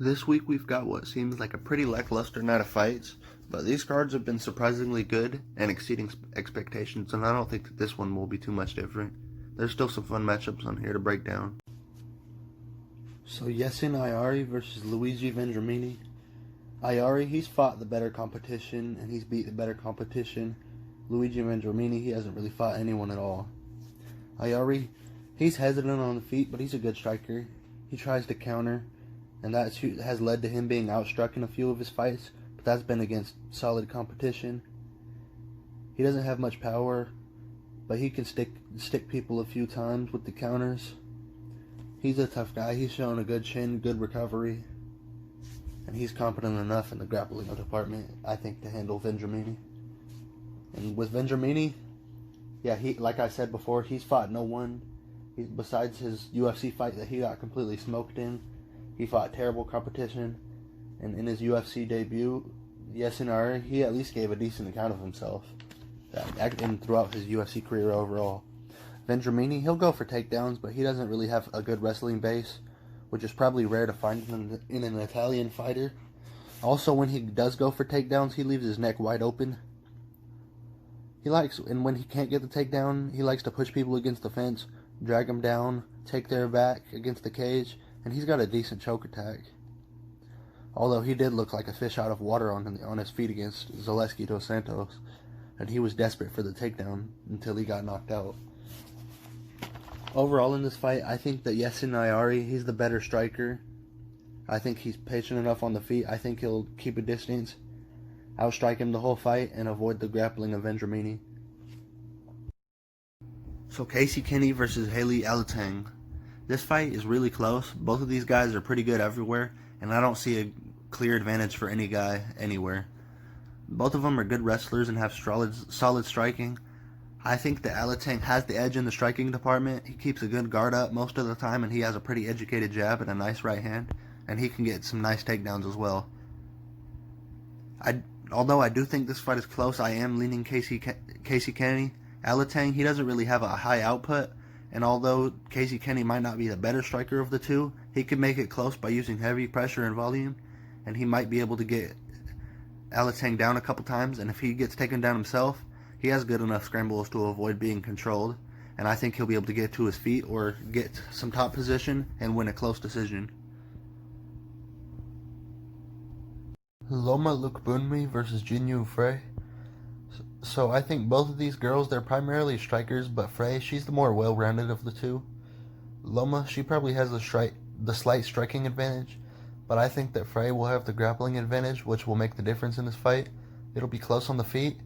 This week we've got what seems like a pretty lackluster night of fights, but these cards have been surprisingly good and exceeding expectations, and I don't think that this one will be too much different. There's still some fun matchups on here to break down. So Yesin Ayari versus Luigi Vendramini. Ayari, he's fought the better competition, and he's beat the better competition. Luigi Vendramini, he hasn't really fought anyone at all. Ayari, he's hesitant on the feet, but he's a good striker. He tries to counter, and that has led to him being outstruck in a few of his fights, but that's been against solid competition. He doesn't have much power, but he can stick people a few times with the counters. He's a tough guy. He's shown a good chin, good recovery, and he's competent enough in the grappling department, I think, to handle Vendramini. And with Vendramini, yeah, like I said before, he's fought no one. Besides his UFC fight that he got completely smoked in, he fought terrible competition. And in his UFC debut, Yesin Ayari, he at least gave a decent account of himself. And throughout his UFC career overall. Vendramini, he'll go for takedowns, but he doesn't really have a good wrestling base, which is probably rare to find in an Italian fighter. Also, when he does go for takedowns, he leaves his neck wide open. And when he can't get the takedown, he likes to push people against the fence, drag them down, take their back against the cage, and he's got a decent choke attack. Although he did look like a fish out of water on his feet against Zaleski dos Santos, and he was desperate for the takedown until he got knocked out. Overall in this fight, I think that Yesin Ayari, he's the better striker. I think he's patient enough on the feet. I think he'll keep a distance, outstrike him the whole fight, and avoid the grappling of Vendramini. So Casey Kenny versus Haley Alateng. This fight is really close. Both of these guys are pretty good everywhere, and I don't see a clear advantage for any guy anywhere. Both of them are good wrestlers and have solid striking. I think that Alateng has the edge in the striking department. He keeps a good guard up most of the time, and he has a pretty educated jab and a nice right hand, and he can get some nice takedowns as well. Although I do think this fight is close, I am leaning Casey Kenny. Alateng, he doesn't really have a high output, and although Casey Kenny might not be the better striker of the two, he can make it close by using heavy pressure and volume, and he might be able to get Alateng down a couple times, and if he gets taken down himself, he has good enough scrambles to avoid being controlled, and I think he'll be able to get to his feet or get some top position and win a close decision. Loma Lukbunmi versus Jinyu Frey. So I think both of these girls, they're primarily strikers, but Frey, she's the more well-rounded of the two. Loma, she probably has the slight striking advantage, but I think that Frey will have the grappling advantage, which will make the difference in this fight. It'll be close on the feet.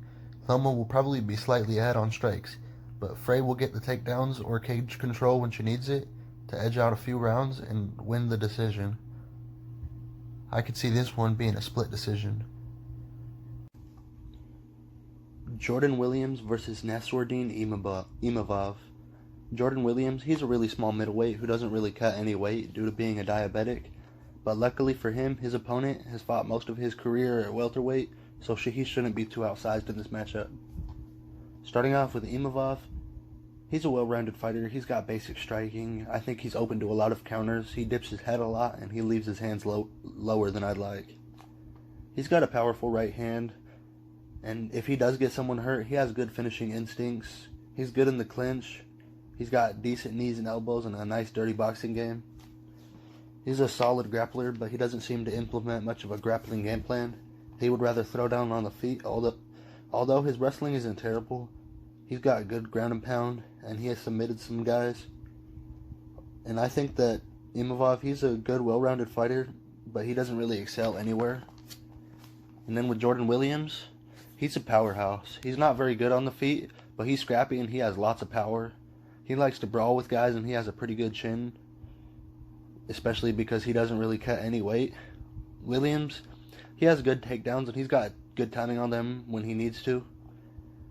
Loma will probably be slightly ahead on strikes, but Frey will get the takedowns or cage control when she needs it to edge out a few rounds and win the decision. I could see this one being a split decision. Jordan Williams versus Nassourdine Imavov. Jordan Williams, he's a really small middleweight who doesn't really cut any weight due to being a diabetic, but luckily for him, his opponent has fought most of his career at welterweight, so he shouldn't be too outsized in this matchup. Starting off with Imavov, he's a well-rounded fighter. He's got basic striking. I think he's open to a lot of counters. He dips his head a lot, and he leaves his hands lower than I'd like. He's got a powerful right hand, and if he does get someone hurt, he has good finishing instincts. He's good in the clinch. He's got decent knees and elbows and a nice dirty boxing game. He's a solid grappler, but he doesn't seem to implement much of a grappling game plan. He would rather throw down on the feet, although his wrestling isn't terrible. He's got good ground and pound, and he has submitted some guys. And I think that Imavov, he's a good, well-rounded fighter, but he doesn't really excel anywhere. And then with Jordan Williams, he's a powerhouse. He's not very good on the feet, but he's scrappy and he has lots of power. He likes to brawl with guys, and he has a pretty good chin, especially because he doesn't really cut any weight. Williams, he has good takedowns, and he's got good timing on them when he needs to.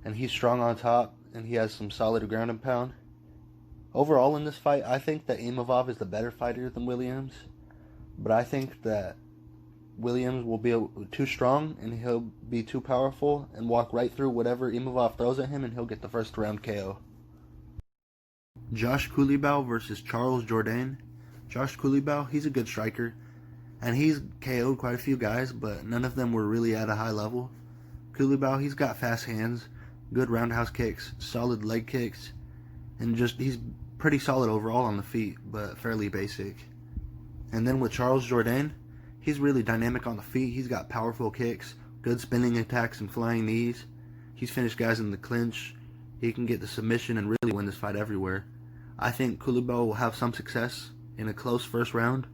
And he's strong on top, and he has some solid ground and pound. Overall in this fight, I think that Imavov is the better fighter than Williams. But I think that Williams will be too strong, and he'll be too powerful, and walk right through whatever Imavov throws at him, and he'll get the first round KO. Josh Culibao versus Charles Jourdain. Josh Culibao, he's a good striker. and he's KO'd quite a few guys, but none of them were really at a high level. Kulibao, he's got fast hands, good roundhouse kicks, solid leg kicks, and just he's pretty solid overall on the feet, but fairly basic. And then with Charles Jourdain, he's really dynamic on the feet. He's got powerful kicks, good spinning attacks and flying knees. He's finished guys in the clinch. He can get the submission and really win this fight everywhere. I think Kulibao will have some success in a close first round,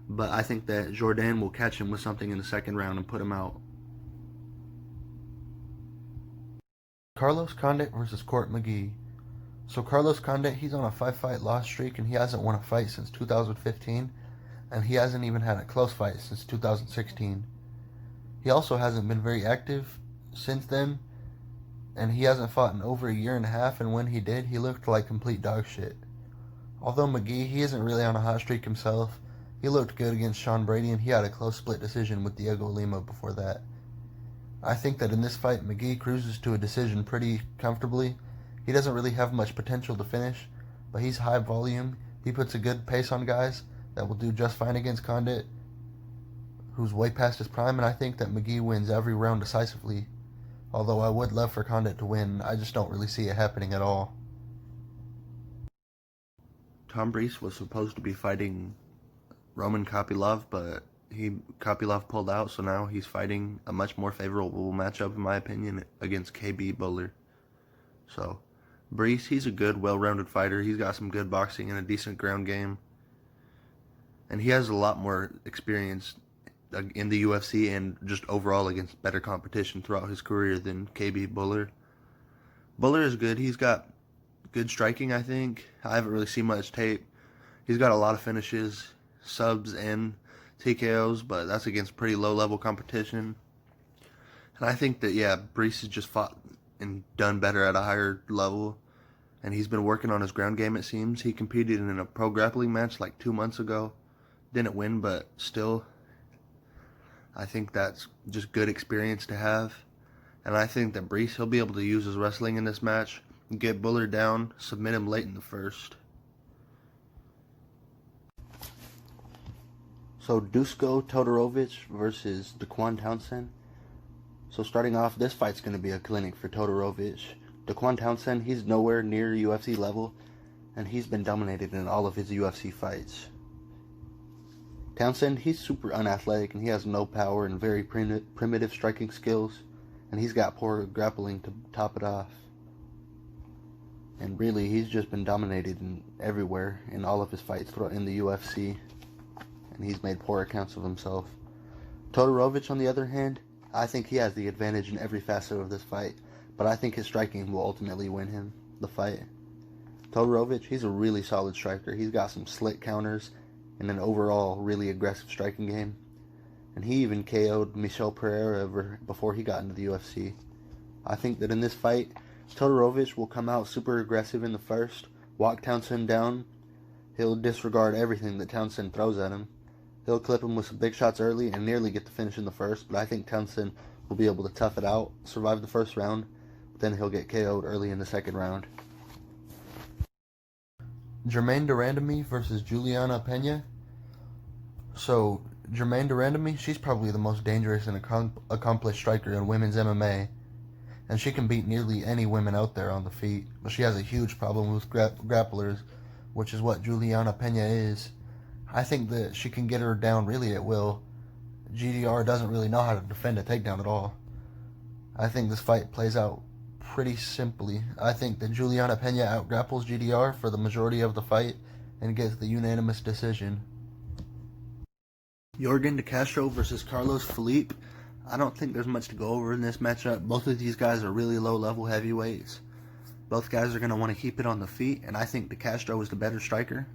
but I think that Jourdain will catch him with something in the second round and put him out. Carlos Condit versus Court McGee. So Carlos Condit, he's on a 5-fight loss streak, and he hasn't won a fight since 2015, and he hasn't even had a close fight since 2016. He also hasn't been very active since then, and he hasn't fought in over a year and a half, and when he did, he looked like complete dog shit. Although McGee, he isn't really on a hot streak himself, he looked good against Sean Brady, and he had a close split decision with Diego Lima before that. I think that in this fight, McGee cruises to a decision pretty comfortably. He doesn't really have much potential to finish, but he's high volume. He puts a good pace on guys that will do just fine against Condit, who's way past his prime, and I think that McGee wins every round decisively. Although I would love for Condit to win, I just don't really see it happening at all. Tom Breese was supposed to be fighting Roman Kopylov, but Kopylov pulled out, so now he's fighting a much more favorable matchup, in my opinion, against KB Buller. So, Breese, he's a good, well-rounded fighter. He's got some good boxing and a decent ground game. And he has a lot more experience in the UFC and just overall against better competition throughout his career than KB Buller. Buller is good. He's got good striking, I think. I haven't really seen much tape. He's got a lot of finishes, subs and TKOs, but that's against pretty low-level competition. And I think that, yeah, Breese has just fought and done better at a higher level, and he's been working on his ground game, it seems. He competed in a pro grappling match like 2 months ago. Didn't win, but still, I think that's just good experience to have. And I think that Breese, he'll be able to use his wrestling in this match, get Buller down, submit him late in the first. So Dusko Todorovic versus Daquan Townsend. So starting off, this fight's going to be a clinic for Todorovic. Daquan Townsend, he's nowhere near UFC level, and he's been dominated in all of his UFC fights. Townsend, he's super unathletic, and he has no power and very primitive striking skills, and he's got poor grappling to top it off. And really, he's just been dominated everywhere in all of his fights in the UFC, and he's made poor accounts of himself. Todorovic, on the other hand, I think he has the advantage in every facet of this fight, but I think his striking will ultimately win him the fight. Todorovic, he's a really solid striker. He's got some slick counters and an overall really aggressive striking game. And he even KO'd Michel Pereira before he got into the UFC. I think that in this fight, Todorovic will come out super aggressive in the first, walk Townsend down. He'll disregard everything that Townsend throws at him. He'll clip him with some big shots early and nearly get the finish in the first, but I think Townsend will be able to tough it out, survive the first round, but then he'll get KO'd early in the second round. Germaine de Randamie versus Juliana Pena. So, Germaine de Randamie, she's probably the most dangerous and accomplished striker in women's MMA, and she can beat nearly any women out there on the feet, but she has a huge problem with grapplers, which is what Juliana Pena is. I think that she can get her down really at will. GDR doesn't really know how to defend a takedown at all. I think this fight plays out pretty simply. I think that Juliana Pena outgrapples GDR for the majority of the fight and gets the unanimous decision. Yorgan De Castro versus Carlos Felipe. I don't think there's much to go over in this matchup. Both of these guys are really low-level heavyweights. Both guys are going to want to keep it on the feet, and I think De Castro is the better striker.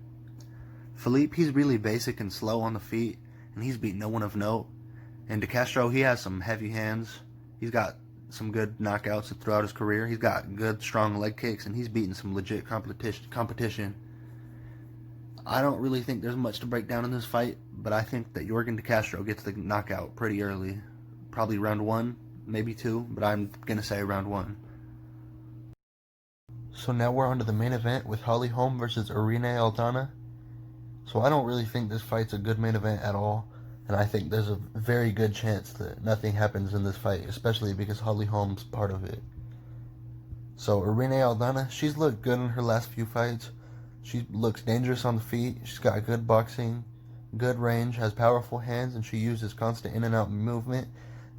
Felipe, he's really basic and slow on the feet, and he's beat no one of note. And De Castro, he has some heavy hands. He's got some good knockouts throughout his career. He's got good, strong leg kicks, and he's beaten some legit competition. I don't really think there's much to break down in this fight, but I think that Yorgan De Castro gets the knockout pretty early. Probably round 1, maybe 2, but I'm going to say round 1. So now we're on to the main event with Holly Holm versus Irene Aldana. So I don't really think this fight's a good main event at all, And I think there's a very good chance that nothing happens in this fight, especially because Holly Holm's part of it. So Irene Aldana, she's looked good in her last few fights. She looks dangerous on the feet. She's got good boxing, good range, has powerful hands, and she uses constant in and out movement.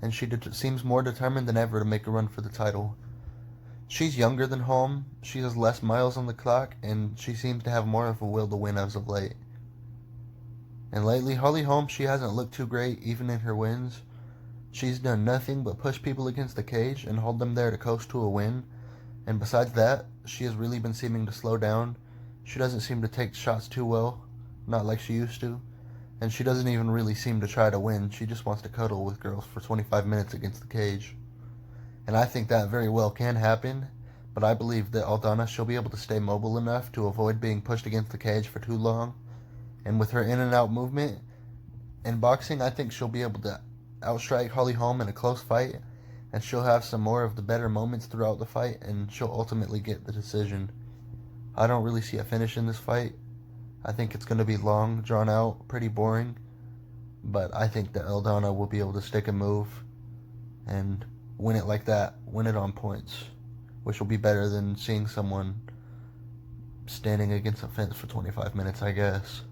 And she seems more determined than ever to make a run for the title. She's younger than Holm. She has less miles on the clock, and she seems to have more of a will to win as of late. And lately, Holly Holm, she hasn't looked too great, even in her wins. She's done nothing but push people against the cage and hold them there to coast to a win. And besides that, she has really been seeming to slow down. She doesn't seem to take shots too well, not like she used to. And she doesn't even really seem to try to win. She just wants to cuddle with girls for 25 minutes against the cage. And I think that very well can happen, but I believe that Aldana, she'll be able to stay mobile enough to avoid being pushed against the cage for too long. And with her in and out movement in boxing, I think she'll be able to outstrike Holly Holm in a close fight, and she'll have some more of the better moments throughout the fight, and she'll ultimately get the decision. I don't really see a finish in this fight. I think it's going to be long, drawn out, pretty boring, but I think that Aldana will be able to stick a move and win it like that, win it on points, which will be better than seeing someone standing against a fence for 25 minutes, I guess.